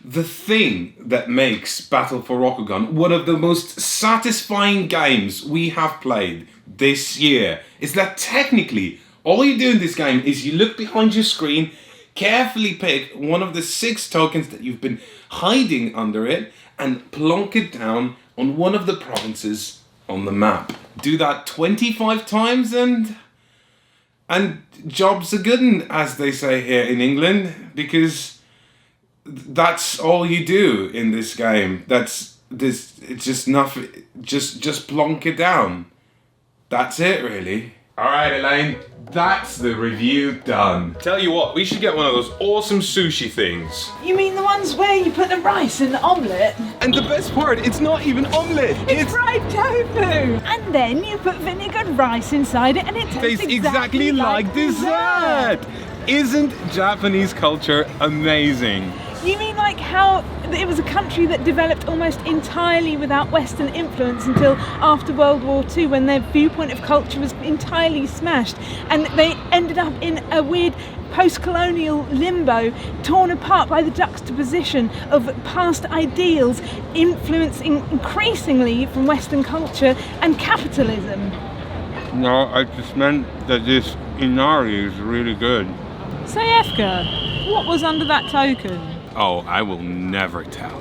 the thing that makes Battle for Rokugan one of the most satisfying games we have played this year is that technically all you do in this game is you look behind your screen, carefully pick one of the 6 tokens that you've been hiding under it, and plonk it down on one of the provinces on the map. Do that 25 times and job's a good 'un, as they say here in England, because that's all you do in this game. It's just nothing. Just plonk it down. That's it, really. All right, Elaine, that's the review done. Tell you what, we should get one of those awesome sushi things. You mean the ones where you put the rice in the omelette? And the best part, it's not even omelette. It's fried tofu. And then you put vinegared rice inside it and it tastes exactly like dessert. Isn't Japanese culture amazing? You mean like how it was a country that developed almost entirely without Western influence until after World War II, when their viewpoint of culture was entirely smashed, and they ended up in a weird post-colonial limbo, torn apart by the juxtaposition of past ideals influencing increasingly from Western culture and capitalism. No, I just meant that this inari is really good. Say, Efka, what was under that token? Oh, I will never tell.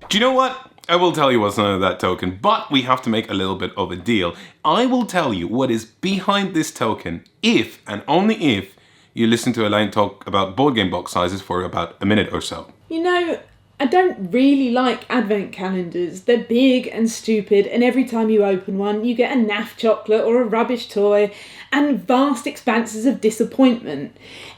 Do you know what? I will tell you what's under that token, but we have to make a little bit of a deal. I will tell you what is behind this token if, and only if, you listen to Elaine talk about board game box sizes for about a minute or so. You know, I don't really like advent calendars. They're big and stupid, and every time you open one, you get a naff chocolate or a rubbish toy and vast expanses of disappointment.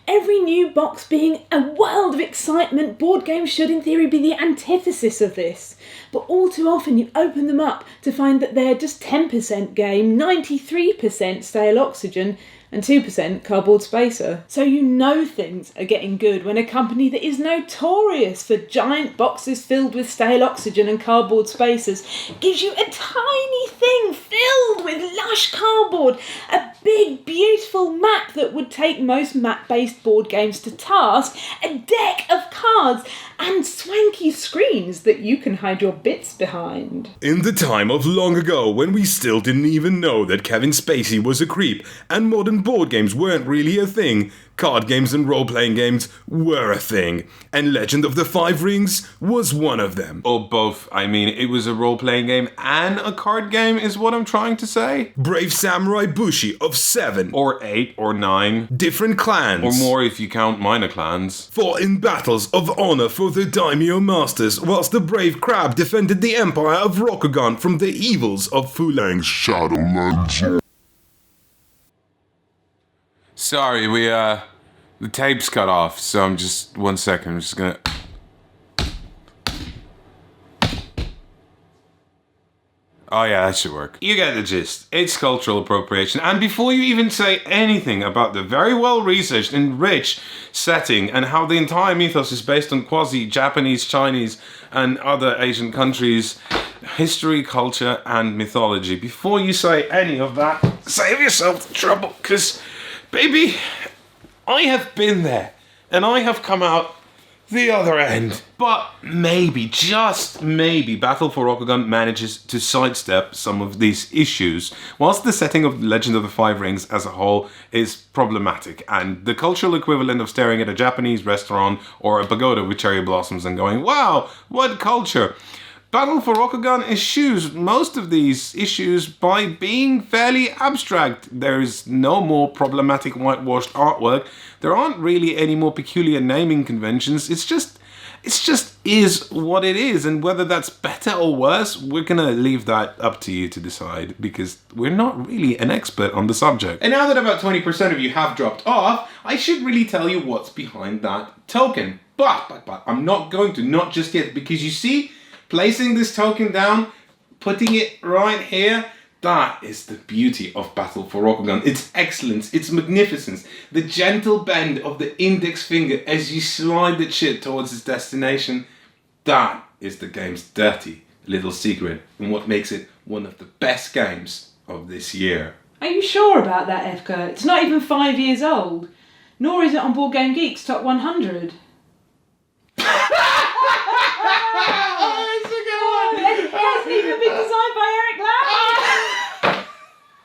Every new box being a world of excitement, board games should in theory be the antithesis of this. But all too often you open them up to find that they're just 10% game, 93% stale oxygen, and 2% cardboard spacer. So you know things are getting good when a company that is notorious for giant boxes filled with stale oxygen and cardboard spacers gives you a tiny thing filled with lush cardboard, a big beautiful map that would take most map-based board games to task, a deck of cards, and swanky screens that you can hide your bits behind. In the time of long ago, when we still didn't even know that Kevin Spacey was a creep and modern board games weren't really a thing, card games and role-playing games were a thing, and Legend of the Five Rings was one of them. Or both. I mean, it was a role-playing game and a card game is what I'm trying to say. Brave Samurai Bushi of 7 Or 8 or 9. different clans, Or more if you count minor clans. fought in battles of honor for the daimyo masters, whilst the brave crab defended the empire of Rokugan from the evils of Fulang's Shadowlands. Sorry, the tape's cut off, so I'm just, 1 second, I'm just gonna... Oh yeah, that should work. You get the gist. It's cultural appropriation. And before you even say anything about the very well-researched and rich setting and how the entire mythos is based on quasi-Japanese, Chinese, and other Asian countries' history, culture, and mythology, before you say any of that, save yourself the trouble, because, baby, I have been there, and I have come out the other end. But maybe, just maybe, Battle for Rokugan manages to sidestep some of these issues, whilst the setting of Legend of the Five Rings as a whole is problematic, and the cultural equivalent of staring at a Japanese restaurant or a pagoda with cherry blossoms and going, wow, what culture! Battle for Rokugan eschews most of these issues by being fairly abstract. There is no more problematic whitewashed artwork. There aren't really any more peculiar naming conventions. It's just is what it is, and whether that's better or worse, we're gonna leave that up to you to decide, because we're not really an expert on the subject. And now that about 20% of you have dropped off, I should really tell you what's behind that token. But I'm not going to, not just yet, because you see, placing this token down, putting it right here, that is the beauty of Battle for Rokugan. Its excellence, its magnificence, the gentle bend of the index finger as you slide the shit towards its destination. That is the game's dirty little secret and what makes it one of the best games of this year. Are you sure about that, Efka? It's not even 5 years old. Nor is it on Board Game Geek's Top 100. It hasn't even been designed by Eric Lamb.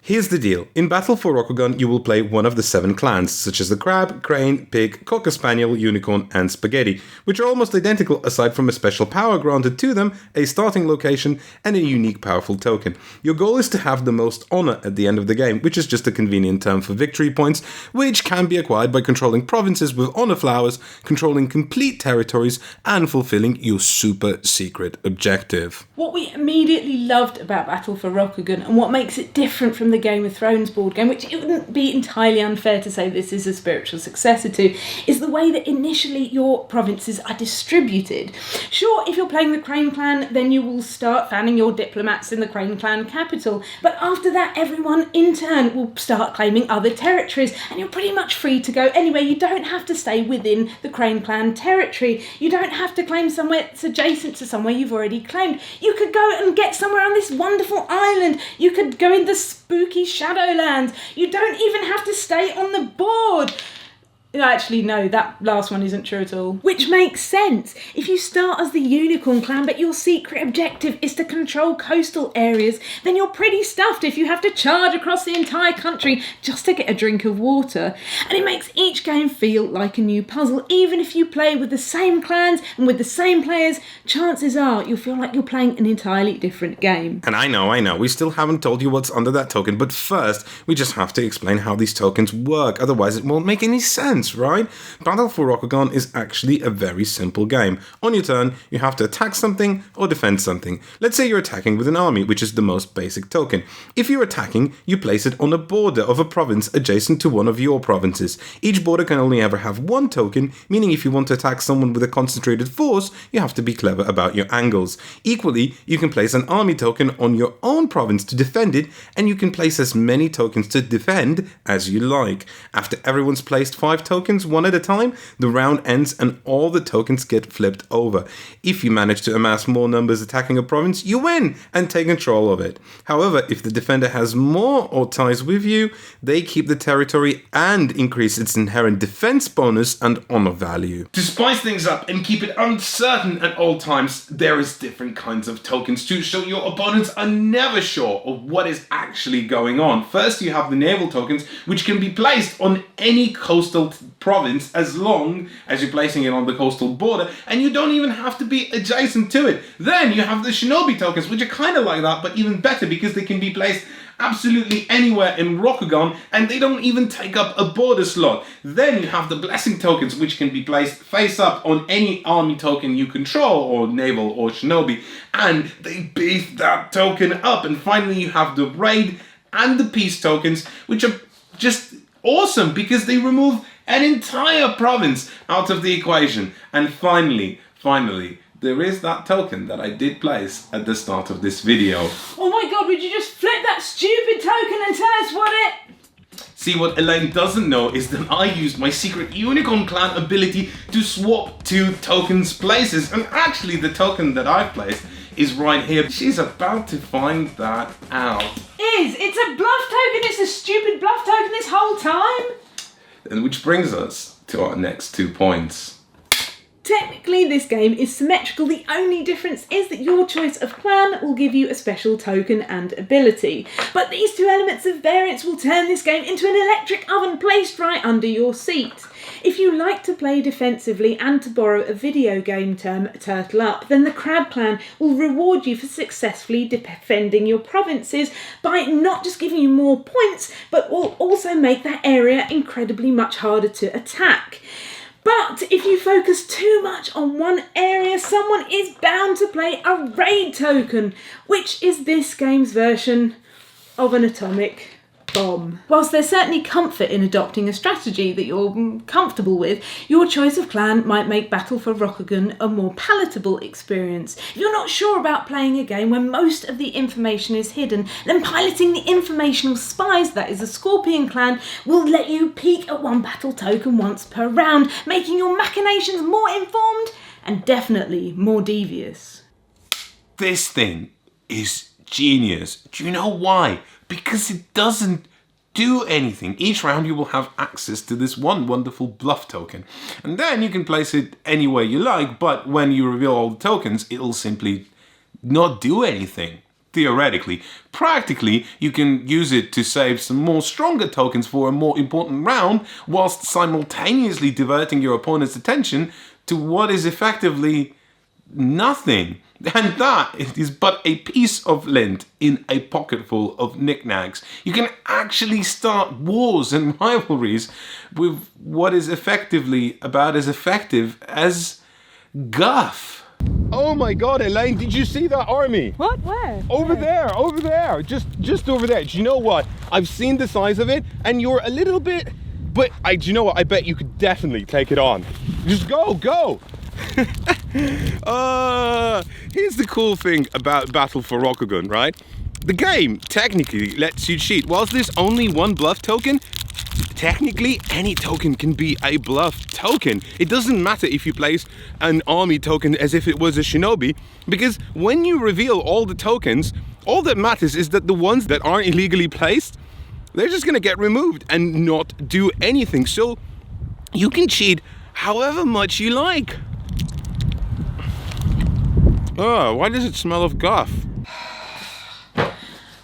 Here's the deal. In Battle for Rokugan, you will play one of the 7 clans, such as the Crab, Crane, Pig, Cocker Spaniel, Unicorn, and Spaghetti, which are almost identical aside from a special power granted to them, a starting location, and a unique powerful token. Your goal is to have the most honor at the end of the game, which is just a convenient term for victory points, which can be acquired by controlling provinces with honor flowers, controlling complete territories, and fulfilling your super secret objective. What we immediately loved about Battle for Rokugan, and what makes it different from the Game of Thrones board game, which it wouldn't be entirely unfair to say this is a spiritual successor to, is the way that initially your provinces are distributed. Sure, if you're playing the Crane clan, then you will start fanning your diplomats in the Crane clan capital, but after that everyone in turn will start claiming other territories, and you're pretty much free to go anywhere. You don't have to stay within the Crane clan territory. You don't have to claim somewhere that's adjacent to somewhere you've already claimed. You could go and get somewhere on this wonderful island. You could go in the spooky Shadowlands. You don't even have to stay on the board. Actually, no, that last one isn't true at all. Which makes sense. If you start as the Unicorn clan, but your secret objective is to control coastal areas, then you're pretty stuffed if you have to charge across the entire country just to get a drink of water. And it makes each game feel like a new puzzle. Even if you play with the same clans and with the same players, chances are you'll feel like you're playing an entirely different game. And I know, we still haven't told you what's under that token, but first, we just have to explain how these tokens work, otherwise it won't make any sense, right? Battle for Rokugan is actually a very simple game. On your turn, you have to attack something or defend something. Let's say you're attacking with an army, which is the most basic token. If you're attacking, you place it on a border of a province adjacent to one of your provinces. Each border can only ever have one token, meaning if you want to attack someone with a concentrated force, you have to be clever about your angles. Equally, you can place an army token on your own province to defend it, and you can place as many tokens to defend as you like. After everyone's placed 5 tokens one at a time, the round ends and all the tokens get flipped over. If you manage to amass more numbers attacking a province, you win and take control of it. However, if the defender has more or ties with you, they keep the territory and increase its inherent defense bonus and honor value. To spice things up and keep it uncertain at all times, there is different kinds of tokens too, so your opponents are never sure of what is actually going on. First, you have the naval tokens, which can be placed on any coastal province as long as you're placing it on the coastal border, and you don't even have to be adjacent to it. Then you have the shinobi tokens, which are kind of like that, but even better because they can be placed absolutely anywhere in Rokugan, and they don't even take up a border slot. Then you have the blessing tokens, which can be placed face up on any army token you control, or naval or shinobi, and they beef that token up. And finally you have the raid and the peace tokens, which are just awesome because they remove an entire province out of the equation. And finally, there is that token that I did place at the start of this video. Oh my god, would you just flip that stupid token and tell us what it... See, what Elaine doesn't know is that I used my secret Unicorn Clan ability to swap 2 tokens places, and actually the token that I placed is right here. She's about to find that out. It's a bluff token, it's a stupid bluff token this whole time? And which brings us to our next 2 points. Technically, this game is symmetrical. The only difference is that your choice of clan will give you a special token and ability. But these 2 elements of variance will turn this game into an electric oven placed right under your seat. If you like to play defensively and to borrow a video game term, turtle up, then the Crab Clan will reward you for successfully defending your provinces by not just giving you more points, but will also make that area incredibly much harder to attack. But if you focus too much on one area, someone is bound to play a raid token, which is this game's version of an atomic bomb. Whilst there's certainly comfort in adopting a strategy that you're comfortable with, your choice of clan might make Battle for Rokugan a more palatable experience. If you're not sure about playing a game where most of the information is hidden, then piloting the informational spies, that is a Scorpion clan, will let you peek at one battle token once per round, making your machinations more informed and definitely more devious. This thing is genius. Do you know why? Because it doesn't do anything. Each round you will have access to this one wonderful bluff token. And then you can place it any way you like, but when you reveal all the tokens, it'll simply not do anything. Theoretically. Practically, you can use it to save some more stronger tokens for a more important round, whilst simultaneously diverting your opponent's attention to what is effectively nothing. And that is but a piece of lint in a pocketful of knickknacks. You can actually start wars and rivalries with what is effectively about as effective as guff. Oh my god, Elaine, did you see that army? What? Where? Over there, just over there. Do you know what? I've seen the size of it, and you're a little bit, but do you know what? I bet you could definitely take it on. Just go. Here's the cool thing about Battle for Rokugan, right? The game technically lets you cheat. Whilst there's only one bluff token, technically any token can be a bluff token. It doesn't matter if you place an army token as if it was a shinobi, because when you reveal all the tokens, all that matters is that the ones that aren't illegally placed, they're just gonna get removed and not do anything. So you can cheat however much you like. Oh, why does it smell of guff?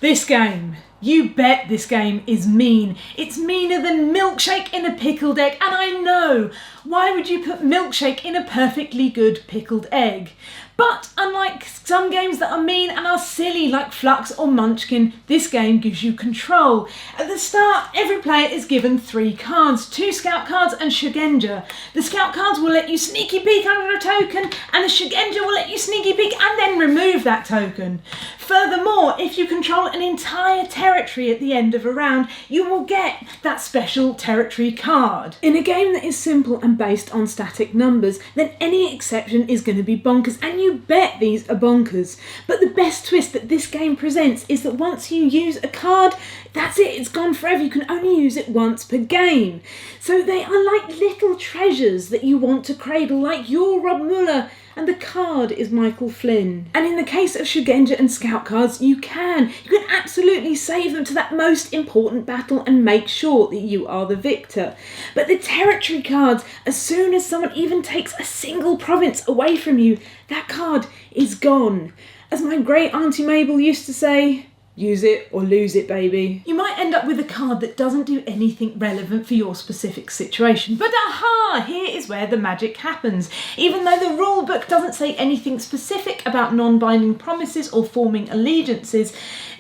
This game. You bet this game is mean. It's meaner than milkshake in a pickled egg, and I know. Why would you put milkshake in a perfectly good pickled egg? But unlike some games that are mean and are silly like Flux or Munchkin, this game gives you control. At the start, every player is given 3 cards, 2 scout cards and Shugenja. The scout cards will let you sneaky peek under a token, and the Shugenja will let you sneaky peek and then remove that token. Furthermore, if you control an entire territory at the end of a round, you will get that special territory card. In a game that is simple and based on static numbers, then any exception is going to be bonkers, and you bet these are bonkers. But the best twist that this game presents is that once you use a card, that's it, it's gone forever. You can only use it once per game. So they are like little treasures that you want to cradle, like you're Rob Muller and the card is Michael Flynn. And in the case of Shugenja and Scout cards, you can absolutely save them to that most important battle and make sure that you are the victor. But the territory cards, as soon as someone even takes a single province away from you, that card is gone. As my great Auntie Mabel used to say, use it or lose it, baby. You might end up with a card that doesn't do anything relevant for your specific situation. But aha! Here is where the magic happens. Even though the rule book doesn't say anything specific about non-binding promises or forming allegiances,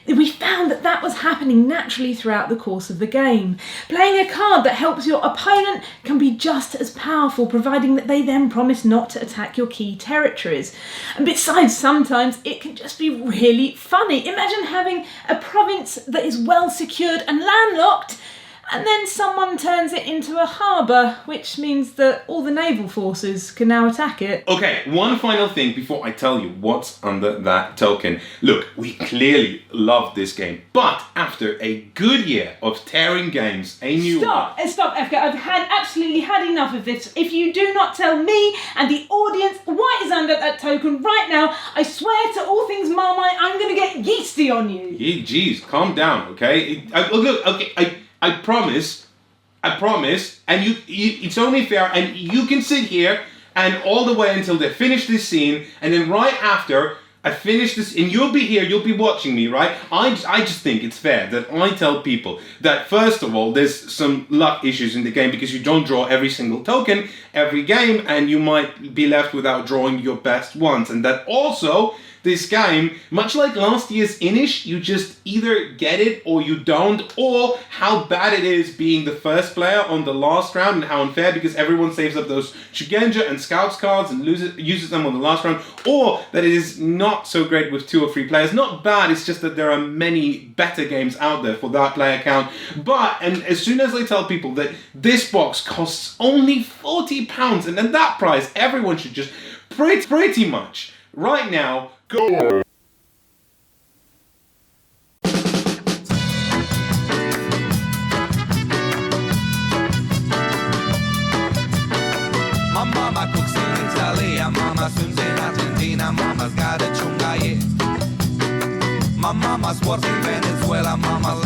we found that that was happening naturally throughout the course of the game. Playing a card that helps your opponent can be just as powerful, providing that they then promise not to attack your key territories. And besides, sometimes it can just be really funny. Imagine having a province that is well secured and landlocked, and then someone turns it into a harbour, which means that all the naval forces can now attack it. Okay, one final thing before I tell you what's under that token. Look, we clearly love this game, but after a good year of tearing games a new Stop, Efka, I've absolutely had enough of this. If you do not tell me and the audience what is under that token right now, I swear to all things Marmite, I'm going to get yeasty on you. Jeez, calm down, okay? I promise, and it's only fair, and you can sit here and all the way until they finish this scene, and then right after I finish this, and you'll be here, you'll be watching me, right? I just think it's fair that I tell people that, first of all, there's some luck issues in the game because you don't draw every single token every game, and you might be left without drawing your best ones, and that also, this game, much like last year's Inish, you just either get it or you don't, or how bad it is being the first player on the last round and how unfair because everyone saves up those Shugenja and Scouts cards and uses them on the last round, or that it is not so great with 2 or 3 players. Not bad, it's just that there are many better games out there for that player count. But, and as soon as I tell people that this box costs only £40, and at that price, everyone should just pretty much, right now, go. My mama cooks in Italy, my mama swims in Argentina, mama's got a chunga, yeah. My mama's works in Venezuela, mama